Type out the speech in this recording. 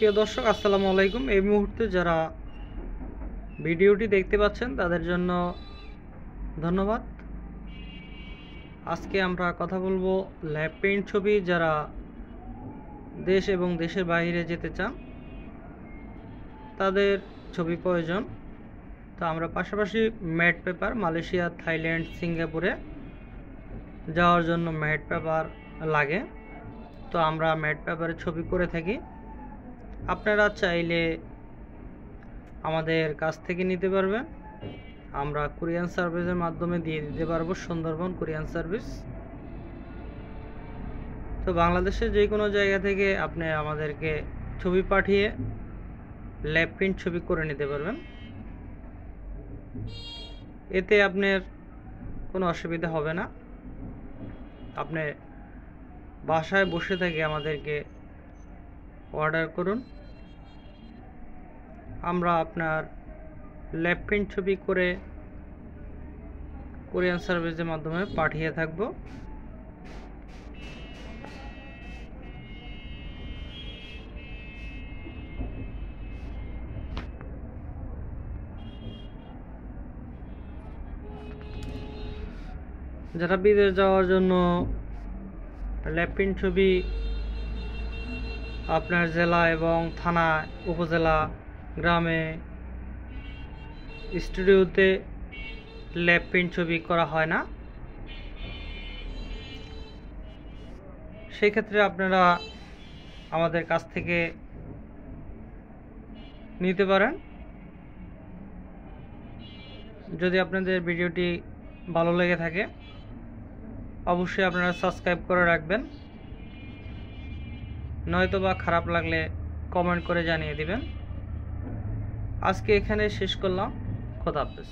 প্রিয় দর্শক, আসসালামু আলাইকুম। এই মুহূর্তে যারা ভিডিওটি দেখতে পাচ্ছেন তাদের জন্য ধন্যবাদ। আজকে আমরা কথা বলবো ল্যাব পেইন্ট ছবি যারা দেশ এবং দেশের বাইরে যেতে চান তাদের ছবি প্রয়োজন। তো আমরা পাশাপাশি ম্যাট পেপার মালয়েশিয়া, থাইল্যান্ড, সিঙ্গাপুরে যাওয়ার জন্য ম্যাট পেপার লাগে। তো আমরা ম্যাট পেপারে ছবি করে থাকি। আপনারা চাইলে আমাদের কাছ থেকে নিতে পারবেন। আমরা কুরিয়ান সার্ভিসের মাধ্যমে দিয়ে দিতে পারবো, সুন্দরবন কুরিয়ান সার্ভিস। তো বাংলাদেশের যে কোনো জায়গা থেকে আপনি আমাদেরকে ছবি পাঠিয়ে ল্যাব প্রিন্ট ছবি করে নিতে পারবেন। এতে আপনার কোনো অসুবিধা হবে না। আপনি বাসায় বসে থেকে আমাদেরকে অর্ডার করুন, আমরা আপনার ল্যাব প্রিন্ট ছবি করে কোরিয়ান সার্ভিসের মাধ্যমে পাঠিয়ে থাকব। যারা বিদেশ যাওয়ার জন্য ল্যাব প্রিন্ট ছবি আপনার জেলা এবং থানা, উপজেলা, গ্রামে, স্টুডিওতে ল্যাব প্রিন্ট ছবি করা হয় না, সেই ক্ষেত্রে আপনারা আমাদের কাছ থেকে নিতে পারেন। যদি আপনাদের ভিডিওটি ভালো লেগে থাকে অবশ্যই আপনারা সাবস্ক্রাইব করে রাখবেন, নয়তোবা খারাপ লাগলে কমেন্ট করে জানিয়ে দিবেন। আজকে এখানে শেষ করলাম। খোদা হাফেজ।